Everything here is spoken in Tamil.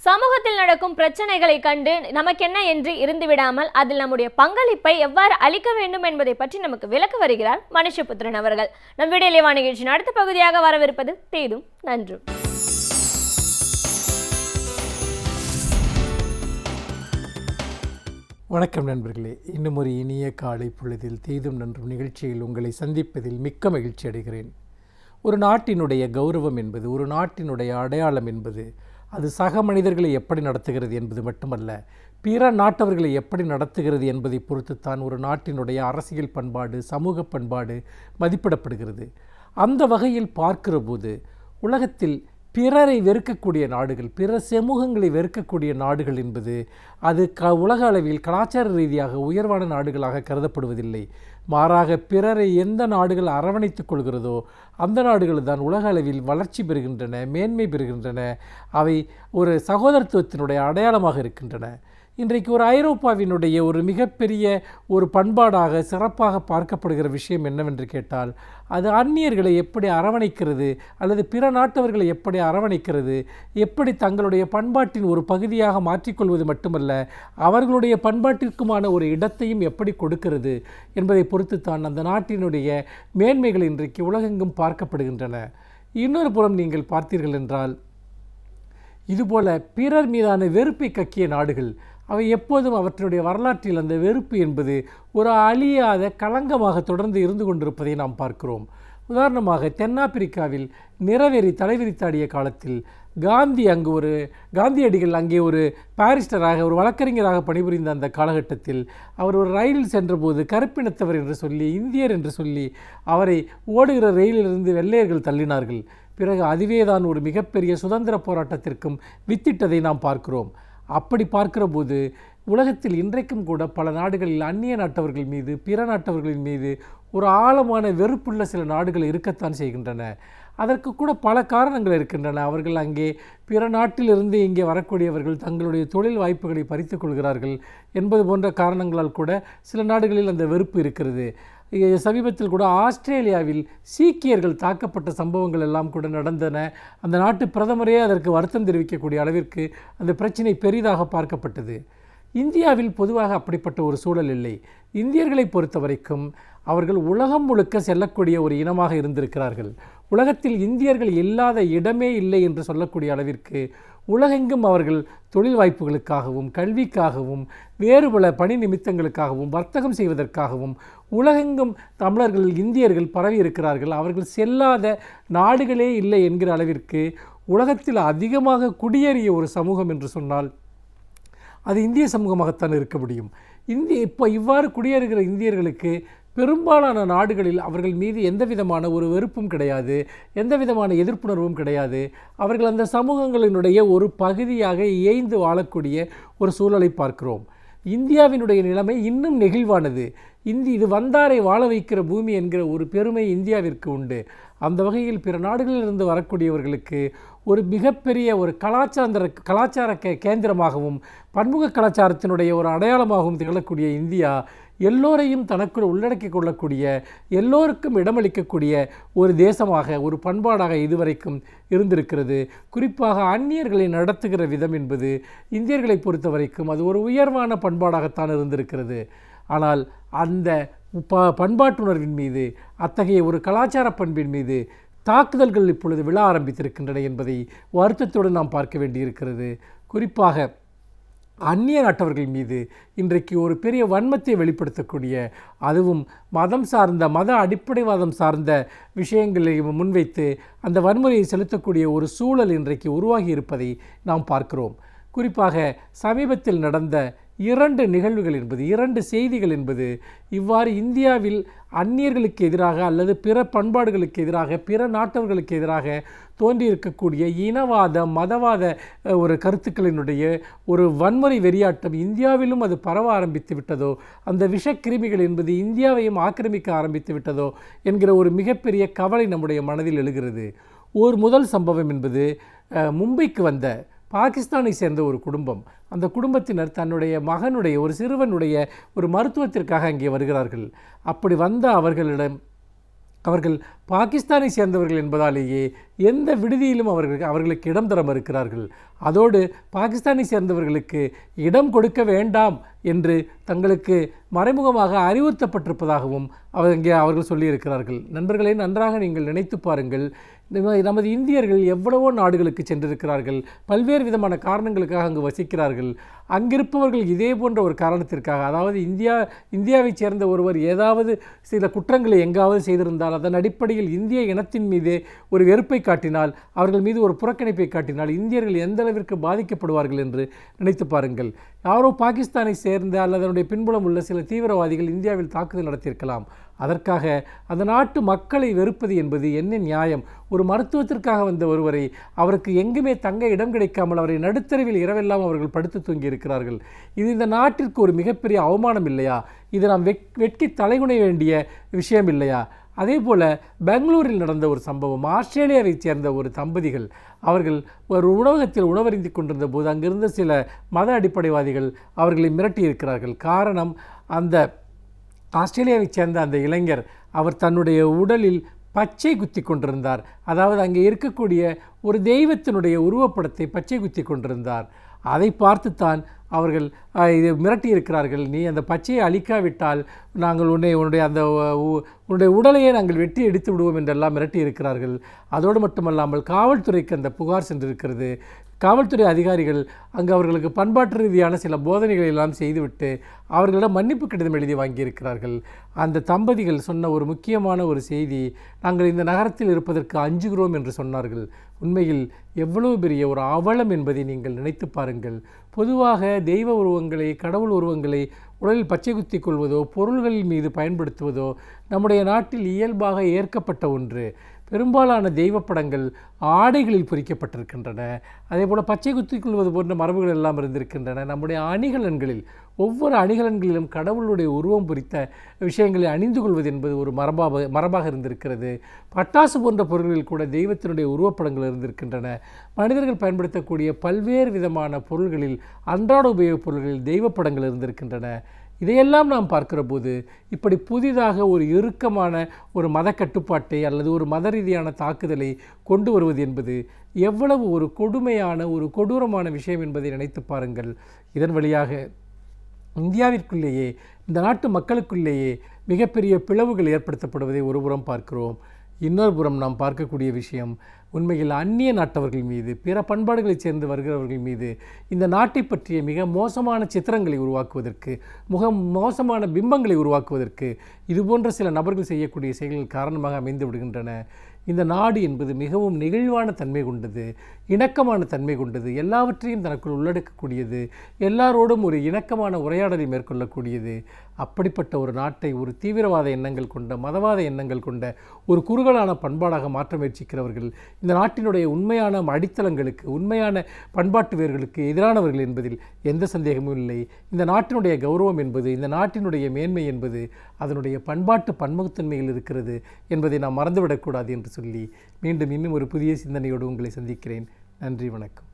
சமூகத்தில் நடக்கும் பிரச்சனைகளை கண்டு நமக்கென்ன என்று இருந்துவிடாமல் அதில் நம்முடைய பங்களிப்பை எவ்வாறு அளிக்க வேண்டும் என்பதை பற்றி நமக்கு விளக்க வருகிறார் மனுஷபுத்திரன் அவர்கள். நம் விடையிலேவா நிகழ்ச்சியின் அடுத்த பகுதியாக வரவிருப்பது தேதும் நன்றும். வணக்கம் நண்பர்களே, இன்னும் ஒரு இனிய காலை பொழுதில் தேதும் நன்றும் நிகழ்ச்சியில் உங்களை சந்திப்பதில் மிக்க மகிழ்ச்சி அடைகிறேன். ஒரு நாட்டினுடைய கௌரவம் என்பது, ஒரு நாட்டினுடைய அடையாளம் என்பது, அது சக மனிதர்களை எப்படி நடத்துகிறது என்பது மட்டுமல்ல, பிற நாட்டவர்களை எப்படி நடத்துகிறது என்பதை பொறுத்துத்தான் ஒரு நாட்டினுடைய அரசியல் பண்பாடு, சமூக பண்பாடு மதிப்பிடப்படுகிறது. அந்த வகையில் பார்க்கிற போது உலகத்தில் பிறரை வெறுக்கக்கூடிய நாடுகள், பிற சமூகங்களை வெறுக்கக்கூடிய நாடுகள் என்பது அது உலக அளவில் கலாச்சார ரீதியாக உயர்வான நாடுகளாக கருதப்படுவதில்லை. மாறாக பிறரை எந்த நாடுகள் அரவணைத்துக் கொள்கிறதோ அந்த நாடுகள் தான் உலக அளவில் வளர்ச்சி பெறுகின்றன, மேன்மை பெறுகின்றன. அவை ஒரு சகோதரத்துவத்தினுடைய அடையாளமாக இருக்கின்றன. இன்றைக்கு ஒரு ஐரோப்பாவினுடைய ஒரு மிகப்பெரிய ஒரு பண்பாடாக சிறப்பாக பார்க்கப்படுகிற விஷயம் என்னவென்று கேட்டால், அது அந்நியர்களை எப்படி அரவணைக்கிறது அல்லது பிற நாட்டவர்களை எப்படி அரவணைக்கிறது, எப்படி தங்களுடைய பண்பாட்டின் ஒரு பகுதியாக மாற்றிக்கொள்வது மட்டுமல்ல, அவர்களுடைய பண்பாட்டிற்குமான ஒரு இடத்தையும் எப்படி கொடுக்கிறது என்பதை பொறுத்துத்தான் அந்த நாட்டினுடைய மேன்மைகள் இன்றைக்கு உலகெங்கும் பார்க்கப்படுகின்றன. இன்னொரு புறம் நீங்கள் பார்த்தீர்கள் என்றால், இதுபோல பிறர் மீதான வெறுப்பை கக்கிய நாடுகள் அவை எப்போதும் அவற்றினுடைய வரலாற்றில் அந்த வெறுப்பு என்பது ஒரு அழியாத களங்கமாக தொடர்ந்து இருந்து கொண்டிருப்பதை நாம் பார்க்கிறோம். உதாரணமாக தென்னாப்பிரிக்காவில் நிறவெறி தலைவிரித்தாடிய காலத்தில் காந்தியடிகள் அங்கே ஒரு பாரிஸ்டராக, ஒரு வழக்கறிஞராக பணிபுரிந்த அந்த காலகட்டத்தில் அவர் ஒரு ரயிலில் சென்றபோது கருப்பினத்தவர் என்று சொல்லி, இந்தியர் என்று சொல்லி அவரை ஓடுகிற ரயிலிலிருந்து வெள்ளையர்கள் தள்ளினார்கள். பிறகு அதுவே தான் ஒரு மிகப்பெரிய சுதந்திர போராட்டத்திற்கும் வித்திட்டதை நாம் பார்க்கிறோம். அப்படி பார்க்கிற போது உலகத்தில் இன்றைக்கும் கூட பல நாடுகளில் அந்நிய நாட்டவர்கள் மீது, பிற நாட்டவர்களின் மீது ஒரு ஆழமான வெறுப்புள்ள சில நாடுகள் இருக்கத்தான் செய்கின்றன. அதற்கு கூட பல காரணங்கள் இருக்கின்றன. அவர்கள் அங்கே பிற நாட்டிலிருந்து இங்கே வரக்கூடியவர்கள் தங்களுடைய தொழில் வாய்ப்புகளை பறித்து கொள்கிறார்கள் என்பது போன்ற காரணங்களால் கூட சில நாடுகளில் அந்த வெறுப்பு இருக்கிறது. சமீபத்தில் கூட ஆஸ்திரேலியாவில் சீக்கியர்கள் தாக்கப்பட்ட சம்பவங்கள் எல்லாம் கூட நடந்தன. அந்த நாட்டு பிரதமரே அதற்கு வருத்தம் தெரிவிக்கக்கூடிய அளவிற்கு அந்த பிரச்சனை பெரிதாக பார்க்கப்பட்டது. இந்தியாவில் பொதுவாக அப்படிப்பட்ட ஒரு சூழல் இல்லை. இந்தியர்களை பொறுத்த வரைக்கும் அவர்கள் உலகம் முழுக்க செல்லக்கூடிய ஒரு இனமாக இருந்திருக்கிறார்கள். உலகத்தில் இந்தியர்கள் இல்லாத இடமே இல்லை என்று சொல்லக்கூடிய அளவிற்கு உலகெங்கும் அவர்கள் தொழில் வாய்ப்புகளுக்காகவும், கல்விக்காகவும், வேறு பல பணி நிமித்தங்களுக்காகவும், வர்த்தகம் செய்வதற்காகவும் உலகெங்கும் தமிழர்கள், இந்தியர்கள் பரவி இருக்கிறார்கள். அவர்கள் செல்லாத நாடுகளே இல்லை என்கிற அளவிற்கு உலகத்தில் அதிகமாக குடியேறிய ஒரு சமூகம் என்று சொன்னால் அது இந்திய சமூகமாகத்தான் இருக்க முடியும். இப்போ இவ்வாறு குடியேறுகிற இந்தியர்களுக்கு பெரும்பாலான நாடுகளில் அவர்கள் மீது எந்த விதமான ஒரு வெறுப்பும் கிடையாது, எந்த விதமான எதிர்ப்புணர்வும் கிடையாது. அவர்கள் அந்த சமூகங்களினுடைய ஒரு பகுதியாக இயைந்து வாழக்கூடிய ஒரு சூழலை பார்க்கிறோம். இந்தியாவினுடைய நிலைமை இன்னும் நெகிழ்வானது. இது வந்தாரை வாழ வைக்கிற பூமி என்கிற ஒரு பெருமை இந்தியாவிற்கு உண்டு. அந்த வகையில் பிற நாடுகளிலிருந்து வரக்கூடியவர்களுக்கு ஒரு மிகப்பெரிய ஒரு கலாச்சார கேந்திரமாகவும் பன்முக கலாச்சாரத்தினுடைய ஒரு அடையாளமாகவும் திகழக்கூடிய இந்தியா எல்லோரையும் தனக்குள் உள்ளடக்கி கொள்ளக்கூடிய, எல்லோருக்கும் இடமளிக்கக்கூடிய ஒரு தேசமாக, ஒரு பண்பாடாக இதுவரைக்கும் இருந்திருக்கிறது. குறிப்பாக அந்நியர்களை நடத்துகிற விதம் என்பது இந்தியர்களை பொறுத்த வரைக்கும் அது ஒரு உயர்வான பண்பாடாகத்தான் இருந்திருக்கிறது. ஆனால் அந்த பண்பாட்டுணர்வின் மீது, அத்தகைய ஒரு கலாச்சார பண்பின் மீது தாக்குதல்கள் இப்பொழுது விழ ஆரம்பித்திருக்கின்றன என்பதை வருத்தத்தோடு நாம் பார்க்க வேண்டியிருக்கிறது. குறிப்பாக அந்நிய நாட்டவர்கள் மீது இன்றைக்கு ஒரு பெரிய வன்மத்தை வெளிப்படுத்தக்கூடிய, அதுவும் மத அடிப்படைவாதம் சார்ந்த விஷயங்களை முன்வைத்து அந்த வன்முறையை செலுத்தக்கூடிய ஒரு சூழல் இன்றைக்கு உருவாகி இருப்பதை நாம் பார்க்கிறோம். குறிப்பாக சமீபத்தில் நடந்த 2 நிகழ்வுகள் என்பது, 2 செய்திகள் என்பது இவ்வாறு இந்தியாவில் அந்நியர்களுக்கு எதிராக அல்லது பிற பண்பாடுகளுக்கு எதிராக, பிற நாட்டவர்களுக்கு எதிராக தோன்றியிருக்கக்கூடிய இனவாத, மதவாத ஒரு கருத்துக்களினுடைய ஒரு வன்முறை வெறியாட்டம் இந்தியாவிலும் அது பரவ ஆரம்பித்து விட்டதோ, அந்த விஷக்கிருமிகள் என்பது இந்தியாவையும் ஆக்கிரமிக்க ஆரம்பித்து விட்டதோ என்கிற ஒரு மிகப்பெரிய கவலை நம்முடைய மனதில் எழுகிறது. முதல் சம்பவம் என்பது மும்பைக்கு வந்த பாகிஸ்தானை சேர்ந்த ஒரு குடும்பம். அந்த குடும்பத்தினர் தன்னுடைய மகனுடைய ஒரு சிறுவனுடைய ஒரு மருத்துவத்திற்காக அங்கே வருகிறார்கள். அப்படி வந்த அவர்கள் பாகிஸ்தானை சேர்ந்தவர்கள் என்பதாலேயே எந்த விடுதியிலும் அவர்களுக்கு இடம் தர மறுக்கிறார்கள். அதோடு பாகிஸ்தானை சேர்ந்தவர்களுக்கு இடம் கொடுக்க வேண்டாம் என்று தங்களுக்கு மறைமுகமாக அறிவுறுத்தப்பட்டிருப்பதாகவும் அவர்கள் சொல்லியிருக்கிறார்கள். நண்பர்களே, நன்றாக நீங்கள் நினைத்து பாருங்கள். நமது இந்தியர்கள் எவ்வளவோ நாடுகளுக்கு சென்றிருக்கிறார்கள். பல்வேறு விதமான காரணங்களுக்காக அங்கு வசிக்கிறார்கள். அங்கிருப்பவர்கள் இதே போன்ற ஒரு காரணத்திற்காக, அதாவது இந்தியாவைச் சேர்ந்த ஒருவர் ஏதாவது சில குற்றங்களை எங்காவது செய்திருந்தால் அதன் அடிப்படையில் இந்திய இனத்தின் மீது ஒரு வெறுப்பை காட்டினால், அவர்கள் மீது ஒரு புறக்கணிப்பை காட்டினால் இந்தியர்கள் எந்த அளவிற்கு பாதிக்கப்படுவார்கள் என்று நினைத்து பாருங்கள். யாரோ பாகிஸ்தானை சேர்ந்த அல்லது அதனுடைய பின்புலம் உள்ள சில தீவிரவாதிகள் இந்தியாவில் தாக்குதல் நடத்தியிருக்கலாம். அதற்காக அந்த நாட்டு மக்களை வெறுப்பது என்பது என்ன நியாயம்? ஒரு மருத்துவத்திற்காக வந்த ஒருவரை அவருக்கு எங்குமே தங்க இடம் கிடைக்காமல் அவரை நடுத்தரவில் இரவெல்லாம் அவர்கள் படுத்து தூங்கி இருக்கிறார்கள். இது இந்த நாட்டிற்கு ஒரு மிகப்பெரிய அவமானம் இல்லையா? இது நாம் வெட்கி தலைகுனிய வேண்டிய விஷயம் இல்லையா? அதே போல் பெங்களூரில் நடந்த ஒரு சம்பவம். ஆஸ்திரேலியாவைச் சேர்ந்த ஒரு தம்பதிகள் அவர்கள் ஒரு உணவகத்தில் உணவருந்தி கொண்டிருந்த போது அங்கிருந்த சில மத அடிப்படைவாதிகள் அவர்களை மிரட்டியிருக்கிறார்கள். காரணம், அந்த ஆஸ்திரேலியாவைச் சேர்ந்த அந்த இளைஞர் அவர் தன்னுடைய உடலில் பச்சை குத்தி கொண்டிருந்தார். அதாவது அங்கே இருக்கக்கூடிய ஒரு தெய்வத்தினுடைய உருவப்படத்தை பச்சை குத்தி கொண்டிருந்தார். அதை பார்த்துத்தான் அவர்கள் இது மிரட்டியிருக்கிறார்கள். நீ அந்த பச்சையை அழிக்காவிட்டால் நாங்கள் உன்னுடைய உடலையே நாங்கள் வெட்டி எடுத்து விடுவோம் என்றெல்லாம் மிரட்டியிருக்கிறார்கள். அதோடு மட்டுமல்லாமல் காவல்துறைக்கு அந்த புகார் சென்றிருக்கிறது. காவல்துறை அதிகாரிகள் அங்கு அவர்களுக்கு பண்பாட்டு ரீதியான சில போதனைகளை எல்லாம் செய்துவிட்டு அவர்களிடம் மன்னிப்பு கடிதம் எழுதி வாங்கியிருக்கிறார்கள். அந்த தம்பதிகள் சொன்ன ஒரு முக்கியமான ஒரு செய்தி, நாங்கள் இந்த நகரத்தில் இருப்பதற்கு அஞ்சுகிறோம் என்று சொன்னார்கள். உண்மையில் எவ்வளவு பெரிய ஒரு அவலம் என்பதை நீங்கள் நினைத்து பாருங்கள். பொதுவாக தெய்வ உருவங்களை, கடவுள் உருவங்களை உடலில் பச்சை குத்தி கொள்வதோ பொருள்கள் மீது பயன்படுத்துவதோ நம்முடைய நாட்டில் இயல்பாக ஏற்கப்பட்ட ஒன்று. பெரும்பாலான தெய்வப்படங்கள் ஆடைகளில் பொறிக்கப்பட்டிருக்கின்றன. அதே போல் பச்சை குத்தி கொள்வது போன்ற மரபுகள் எல்லாம் இருந்திருக்கின்றன. நம்முடைய அணிகலன்களில், ஒவ்வொரு அணிகலன்களிலும் கடவுளுடைய உருவம் பொறித்த விஷயங்களை அணிந்து கொள்வது என்பது ஒரு மரபாக இருந்திருக்கிறது. பட்டாசு போன்ற பொருள்களில் கூட தெய்வத்தினுடைய உருவப்படங்கள் இருந்திருக்கின்றன. மனிதர்கள் பயன்படுத்தக்கூடிய பல்வேறு விதமான பொருள்களில், அன்றாட உபயோகப் பொருள்களில் தெய்வப்படங்கள் இருந்திருக்கின்றன. இதையெல்லாம் நாம் பார்க்கிற போது இப்படி புதிதாக ஒரு இறுக்கமான ஒரு மத கட்டுப்பாட்டை அல்லது ஒரு மத ரீதியான தாக்குதலை கொண்டு வருவது என்பது எவ்வளவு ஒரு கொடுமையான, ஒரு கொடூரமான விஷயம் என்பதை நினைத்து பாருங்கள். இதன் வழியாக இந்தியாவிற்குள்ளேயே, இந்த நாட்டு மக்களுக்குள்ளேயே மிகப்பெரிய பிளவுகள் ஏற்படுத்தப்படுவதை ஒருபுறம் பார்க்கிறோம். இன்னொரு புறம் நாம் பார்க்கக்கூடிய விஷயம், உண்மையில் அந்நிய நாட்டவர்கள் மீது, பிற பண்பாடுகளைச் சேர்ந்து வருகிறவர்கள் மீது இந்த நாட்டை பற்றிய மிக மோசமான சித்திரங்களை உருவாக்குவதற்கு, மோசமான பிம்பங்களை உருவாக்குவதற்கு இதுபோன்ற சில நபர்கள் செய்யக்கூடிய செயல்கள் காரணமாக அமைந்து விடுகின்றன. இந்த நாடு என்பது மிகவும் நெகிழ்வான தன்மை கொண்டது, இணக்கமான தன்மை கொண்டது, எல்லாவற்றையும் தனக்குள் உள்ளடக்கக்கூடியது, எல்லாரோடும் ஒரு இணக்கமான உரையாடலை மேற்கொள்ளக்கூடியது. அப்படிப்பட்ட ஒரு நாட்டை ஒரு தீவிரவாத எண்ணங்கள் கொண்ட, மதவாத எண்ணங்கள் கொண்ட ஒரு குறுகலான பண்பாடாக மாற்ற முயற்சிக்கிறவர்கள் இந்த நாட்டினுடைய உண்மையான அடித்தளங்களுக்கு, உண்மையான பண்பாட்டு வேர்களுக்கு எதிரானவர்கள் என்பதில் எந்த சந்தேகமும் இல்லை. இந்த நாட்டினுடைய கௌரவம் என்பது, இந்த நாட்டினுடைய மேன்மை என்பது அதனுடைய பண்பாட்டு பன்முகத்தன்மையில் இருக்கிறது என்பதை நாம் மறந்துவிடக்கூடாது என்று சொல்லி மீண்டும் இன்னும் ஒரு புதிய சிந்தனையோடு உங்களை சந்திக்கிறேன். நன்றி, வணக்கம்.